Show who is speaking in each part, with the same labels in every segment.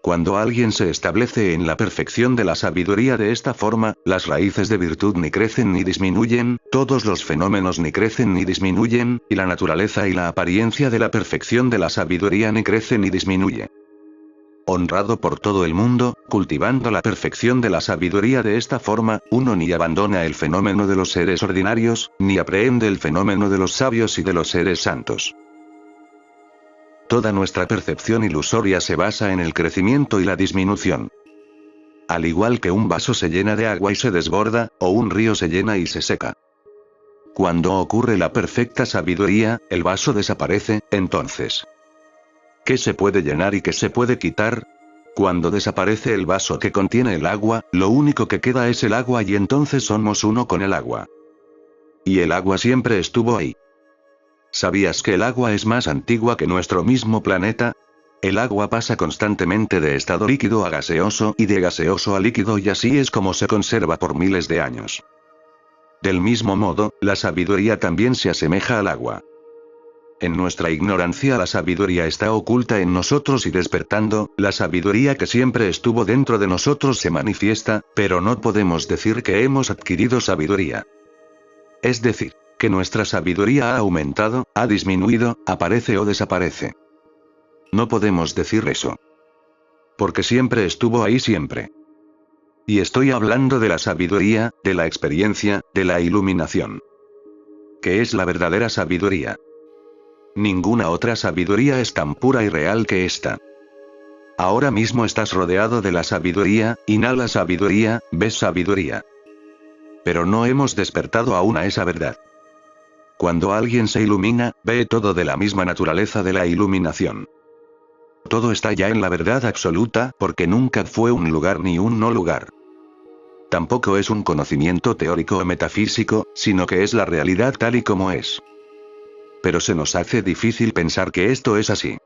Speaker 1: Cuando alguien se establece en la perfección de la sabiduría de esta forma, las raíces de virtud ni crecen ni disminuyen, todos los fenómenos ni crecen ni disminuyen, y la naturaleza y la apariencia de la perfección de la sabiduría ni crece ni disminuye. Honrado por todo el mundo, cultivando la perfección de la sabiduría de esta forma, uno ni abandona el fenómeno de los seres ordinarios, ni aprehende el fenómeno de los sabios y de los seres santos. Toda nuestra percepción ilusoria se basa en el crecimiento y la disminución. Al igual que un vaso se llena de agua y se desborda, o un río se llena y se seca. Cuando ocurre la perfecta sabiduría, el vaso desaparece, entonces. ¿Qué se puede llenar y qué se puede quitar? Cuando desaparece el vaso que contiene el agua, lo único que queda es el agua y entonces somos uno con el agua. Y el agua siempre estuvo ahí. ¿Sabías que el agua es más antigua que nuestro mismo planeta? El agua pasa constantemente de estado líquido a gaseoso y de gaseoso a líquido y así es como se conserva por miles de años. Del mismo modo, la sabiduría también se asemeja al agua. En nuestra ignorancia la sabiduría está oculta en nosotros y despertando, la sabiduría que siempre estuvo dentro de nosotros se manifiesta, pero no podemos decir que hemos adquirido sabiduría. Es decir, que nuestra sabiduría ha aumentado, ha disminuido, aparece o desaparece. No podemos decir eso. Porque siempre estuvo ahí siempre. Y estoy hablando de la sabiduría, de la experiencia, de la iluminación. ¿Qué es la verdadera sabiduría? Ninguna otra sabiduría es tan pura y real que esta. Ahora mismo estás rodeado de la sabiduría, inhala sabiduría, ves sabiduría. Pero no hemos despertado aún a esa verdad. Cuando alguien se ilumina, ve todo de la misma naturaleza de la iluminación. Todo está ya en la verdad absoluta, porque nunca fue un lugar ni un no lugar. Tampoco es un conocimiento teórico o metafísico, sino que es la realidad tal y como es. Pero se nos hace difícil pensar que esto es así.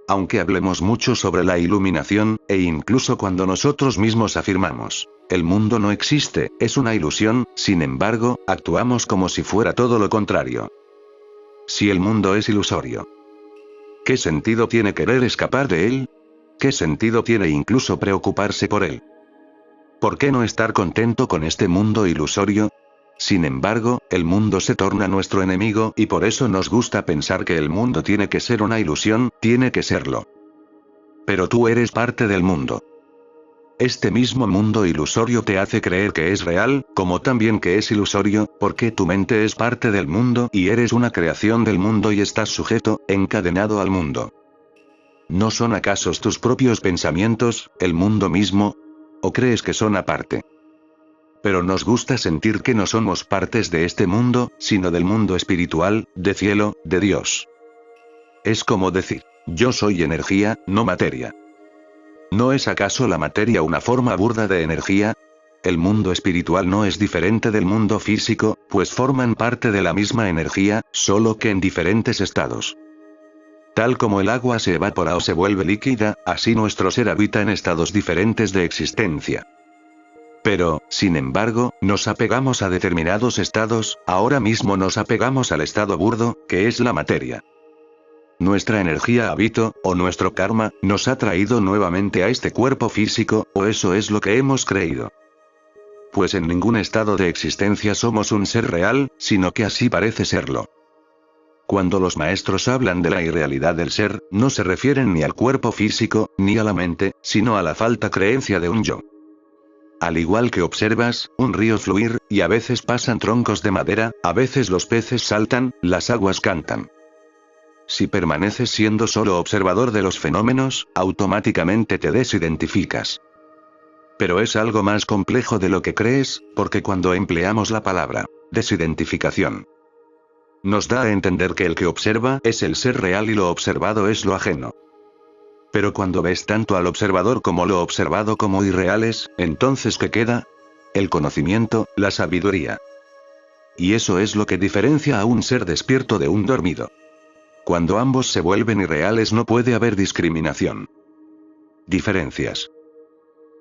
Speaker 1: Aunque hablemos mucho sobre la iluminación, e incluso cuando nosotros mismos afirmamos, el mundo no existe, es una ilusión, sin embargo, actuamos como si fuera todo lo contrario. Si el mundo es ilusorio, ¿qué sentido tiene querer escapar de él? ¿Qué sentido tiene incluso preocuparse por él? ¿Por qué no estar contento con este mundo ilusorio? Sin embargo, el mundo se torna nuestro enemigo y por eso nos gusta pensar que el mundo tiene que ser una ilusión, tiene que serlo. Pero tú eres parte del mundo. Este mismo mundo ilusorio te hace creer que es real, como también que es ilusorio, porque tu mente es parte del mundo y eres una creación del mundo y estás sujeto, encadenado al mundo. ¿No son acaso tus propios pensamientos, el mundo mismo? ¿O crees que son aparte? Pero nos gusta sentir que no somos partes de este mundo, sino del mundo espiritual, de cielo, de Dios. Es como decir, yo soy energía, no materia. ¿No es acaso la materia una forma burda de energía? El mundo espiritual no es diferente del mundo físico, pues forman parte de la misma energía, solo que en diferentes estados. Tal como el agua se evapora o se vuelve líquida, así nuestro ser habita en estados diferentes de existencia. Pero, sin embargo, nos apegamos a determinados estados, ahora mismo nos apegamos al estado burdo, que es la materia. Nuestra energía habito, o nuestro karma, nos ha traído nuevamente a este cuerpo físico, o eso es lo que hemos creído. Pues en ningún estado de existencia somos un ser real, sino que así parece serlo. Cuando los maestros hablan de la irrealidad del ser, no se refieren ni al cuerpo físico, ni a la mente, sino a la falta creencia de un yo. Al igual que observas un río fluir, y a veces pasan troncos de madera, a veces los peces saltan, las aguas cantan. Si permaneces siendo solo observador de los fenómenos, automáticamente te desidentificas. Pero es algo más complejo de lo que crees, porque cuando empleamos la palabra desidentificación, nos da a entender que el que observa es el ser real y lo observado es lo ajeno. Pero cuando ves tanto al observador como lo observado como irreales, entonces ¿qué queda? El conocimiento, la sabiduría. Y eso es lo que diferencia a un ser despierto de un dormido. Cuando ambos se vuelven irreales no puede haber discriminación. Diferencias.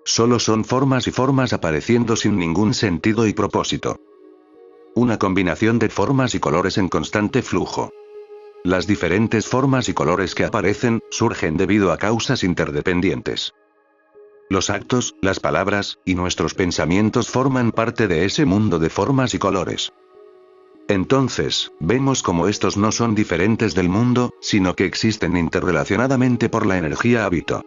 Speaker 1: Solo son formas y formas apareciendo sin ningún sentido y propósito. Una combinación de formas y colores en constante flujo. Las diferentes formas y colores que aparecen, surgen debido a causas interdependientes. Los actos, las palabras, y nuestros pensamientos forman parte de ese mundo de formas y colores. Entonces, vemos como estos no son diferentes del mundo, sino que existen interrelacionadamente por la energía hábito.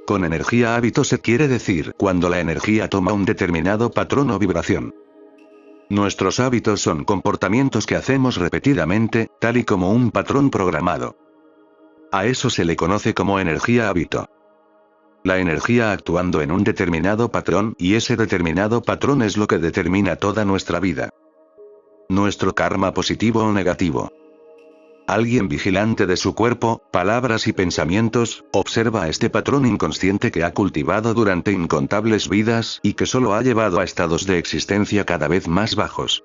Speaker 1: Con energía hábito se quiere decir cuando la energía toma un determinado patrón o vibración. Nuestros hábitos son comportamientos que hacemos repetidamente, tal y como un patrón programado. A eso se le conoce como energía hábito. La energía actuando en un determinado patrón, y ese determinado patrón es lo que determina toda nuestra vida. Nuestro karma positivo o negativo. Alguien vigilante de su cuerpo, palabras y pensamientos, observa este patrón inconsciente que ha cultivado durante incontables vidas y que solo ha llevado a estados de existencia cada vez más bajos.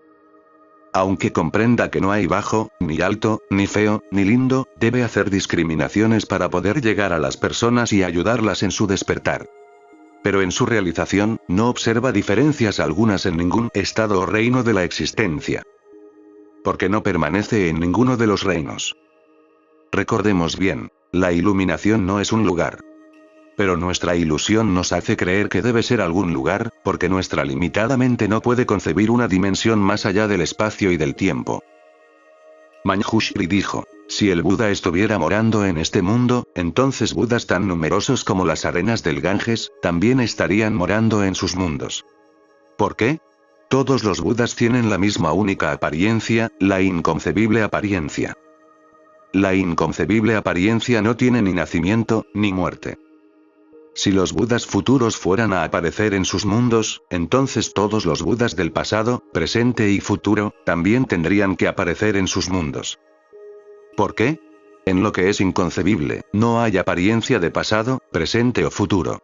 Speaker 1: Aunque comprenda que no hay bajo, ni alto, ni feo, ni lindo, debe hacer discriminaciones para poder llegar a las personas y ayudarlas en su despertar. Pero en su realización, no observa diferencias algunas en ningún estado o reino de la existencia. Porque no permanece en ninguno de los reinos. Recordemos bien, la iluminación no es un lugar. Pero nuestra ilusión nos hace creer que debe ser algún lugar, porque nuestra limitada mente no puede concebir una dimensión más allá del espacio y del tiempo. Manjushri dijo, si el Buda estuviera morando en este mundo, entonces Budas tan numerosos como las arenas del Ganges, también estarían morando en sus mundos. ¿Por qué? Todos los Budas tienen la misma única apariencia, la inconcebible apariencia. La inconcebible apariencia no tiene ni nacimiento, ni muerte. Si los Budas futuros fueran a aparecer en sus mundos, entonces todos los Budas del pasado, presente y futuro, también tendrían que aparecer en sus mundos. ¿Por qué? En lo que es inconcebible, no hay apariencia de pasado, presente o futuro.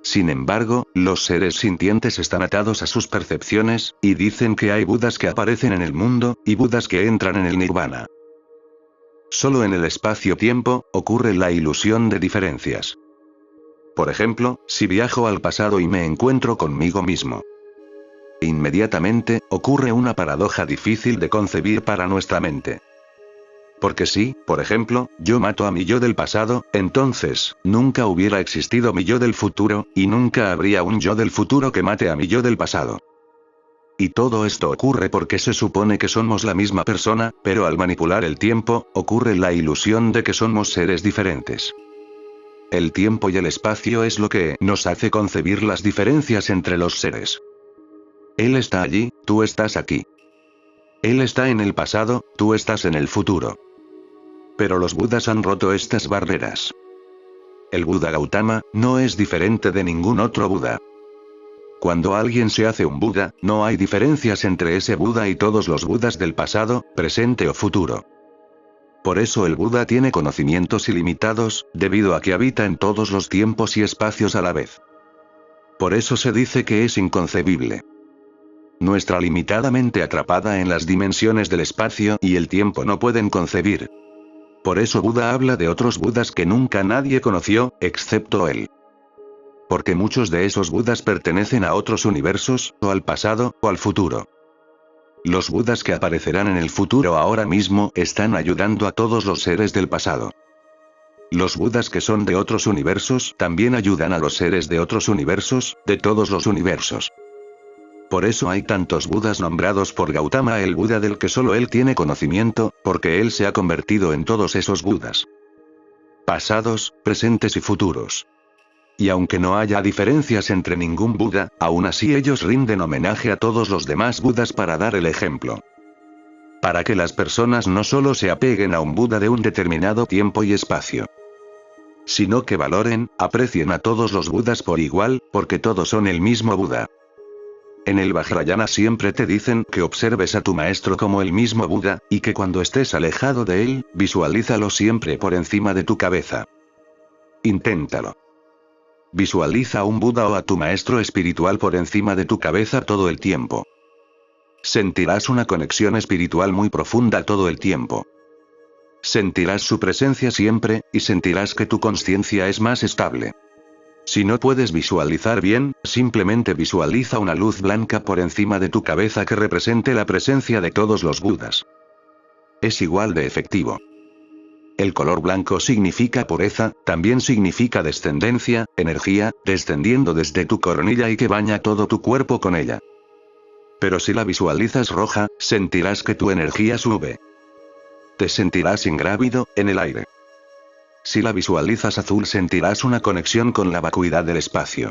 Speaker 1: Sin embargo, los seres sintientes están atados a sus percepciones, y dicen que hay Budas que aparecen en el mundo, y Budas que entran en el nirvana. Solo en el espacio-tiempo, ocurre la ilusión de diferencias. Por ejemplo, si viajo al pasado y me encuentro conmigo mismo. Inmediatamente, ocurre una paradoja difícil de concebir para nuestra mente. Porque si, por ejemplo, yo mato a mi yo del pasado, entonces, nunca hubiera existido mi yo del futuro, y nunca habría un yo del futuro que mate a mi yo del pasado. Y todo esto ocurre porque se supone que somos la misma persona, pero al manipular el tiempo, ocurre la ilusión de que somos seres diferentes. El tiempo y el espacio es lo que nos hace concebir las diferencias entre los seres. Él está allí, tú estás aquí. Él está en el pasado, tú estás en el futuro. Pero los Budas han roto estas barreras. El Buda Gautama, no es diferente de ningún otro Buda. Cuando alguien se hace un Buda, no hay diferencias entre ese Buda y todos los Budas del pasado, presente o futuro. Por eso el Buda tiene conocimientos ilimitados, debido a que habita en todos los tiempos y espacios a la vez. Por eso se dice que es inconcebible. Nuestra limitada mente atrapada en las dimensiones del espacio y el tiempo no pueden concebir. Por eso Buda habla de otros Budas que nunca nadie conoció, excepto él. Porque muchos de esos Budas pertenecen a otros universos, o al pasado, o al futuro. Los Budas que aparecerán en el futuro ahora mismo están ayudando a todos los seres del pasado. Los Budas que son de otros universos también ayudan a los seres de otros universos, de todos los universos. Por eso hay tantos Budas nombrados por Gautama, el Buda del que solo él tiene conocimiento, porque él se ha convertido en todos esos Budas. Pasados, presentes y futuros. Y aunque no haya diferencias entre ningún Buda, aún así ellos rinden homenaje a todos los demás Budas para dar el ejemplo. Para que las personas no solo se apeguen a un Buda de un determinado tiempo y espacio, sino que valoren, aprecien a todos los Budas por igual, porque todos son el mismo Buda. En el Vajrayana siempre te dicen que observes a tu maestro como el mismo Buda, y que cuando estés alejado de él, visualízalo siempre por encima de tu cabeza. Inténtalo. Visualiza a un Buda o a tu maestro espiritual por encima de tu cabeza todo el tiempo. Sentirás una conexión espiritual muy profunda todo el tiempo. Sentirás su presencia siempre, y sentirás que tu conciencia es más estable. Si no puedes visualizar bien, simplemente visualiza una luz blanca por encima de tu cabeza que represente la presencia de todos los Budas. es igual de efectivo. El color blanco significa pureza, también significa descendencia, energía, descendiendo desde tu coronilla y que baña todo tu cuerpo con ella. Pero si la visualizas roja, sentirás que tu energía sube. Te sentirás ingrávido, en el aire. Si la visualizas azul, sentirás una conexión con la vacuidad del espacio.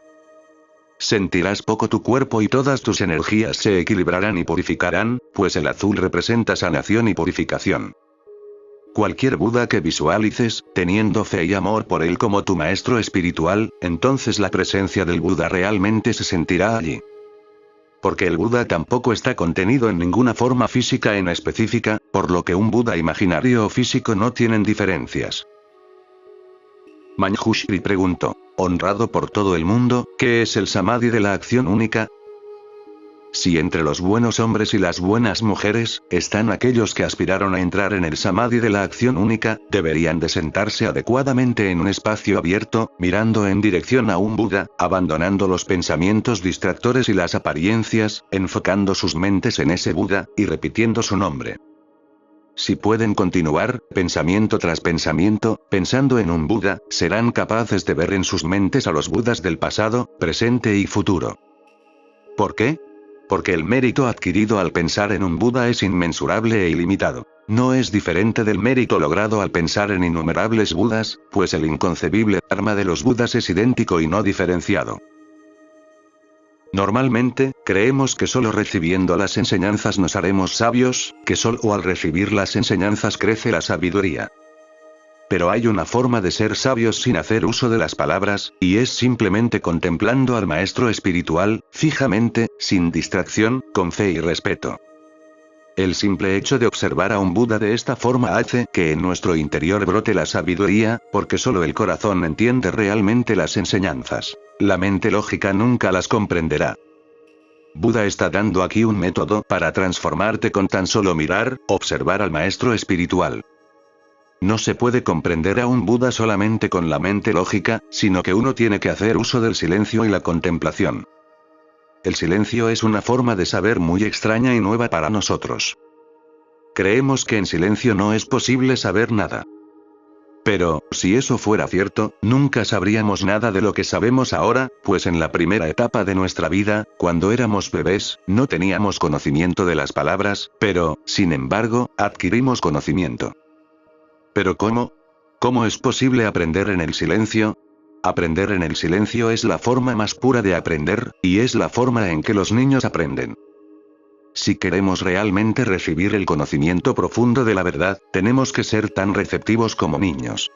Speaker 1: Sentirás poco tu cuerpo y todas tus energías se equilibrarán y purificarán, pues el azul representa sanación y purificación. Cualquier Buda que visualices, teniendo fe y amor por él como tu maestro espiritual, entonces la presencia del Buda realmente se sentirá allí. Porque el Buda tampoco está contenido en ninguna forma física en específica, por lo que un Buda imaginario o físico no tienen diferencias. Manjushri preguntó, honrado por todo el mundo, ¿qué es el samadhi de la acción única? Si entre los buenos hombres y las buenas mujeres, están aquellos que aspiraron a entrar en el samadhi de la acción única, deberían de sentarse adecuadamente en un espacio abierto, mirando en dirección a un Buda, abandonando los pensamientos distractores y las apariencias, enfocando sus mentes en ese Buda, y repitiendo su nombre. Si pueden continuar, pensamiento tras pensamiento, pensando en un Buda, serán capaces de ver en sus mentes a los Budas del pasado, presente y futuro. ¿Por qué? Porque el mérito adquirido al pensar en un Buda es inmensurable e ilimitado. No es diferente del mérito logrado al pensar en innumerables Budas, pues el inconcebible Dharma de los Budas es idéntico y no diferenciado. Normalmente, creemos que solo recibiendo las enseñanzas nos haremos sabios, que solo al recibir las enseñanzas crece la sabiduría. Pero hay una forma de ser sabios sin hacer uso de las palabras, y es simplemente contemplando al maestro espiritual, fijamente, sin distracción, con fe y respeto. El simple hecho de observar a un Buda de esta forma hace que en nuestro interior brote la sabiduría, porque solo el corazón entiende realmente las enseñanzas. La mente lógica nunca las comprenderá. Buda está dando aquí un método para transformarte con tan solo mirar, observar al maestro espiritual. No se puede comprender a un Buda solamente con la mente lógica, sino que uno tiene que hacer uso del silencio y la contemplación. El silencio es una forma de saber muy extraña y nueva para nosotros. Creemos que en silencio no es posible saber nada. Pero, si eso fuera cierto, nunca sabríamos nada de lo que sabemos ahora, pues en la primera etapa de nuestra vida, cuando éramos bebés, no teníamos conocimiento de las palabras, pero, sin embargo, adquirimos conocimiento. ¿Pero cómo? ¿Cómo es posible aprender en el silencio? Aprender en el silencio es la forma más pura de aprender, y es la forma en que los niños aprenden. Si queremos realmente recibir el conocimiento profundo de la verdad, tenemos que ser tan receptivos como niños.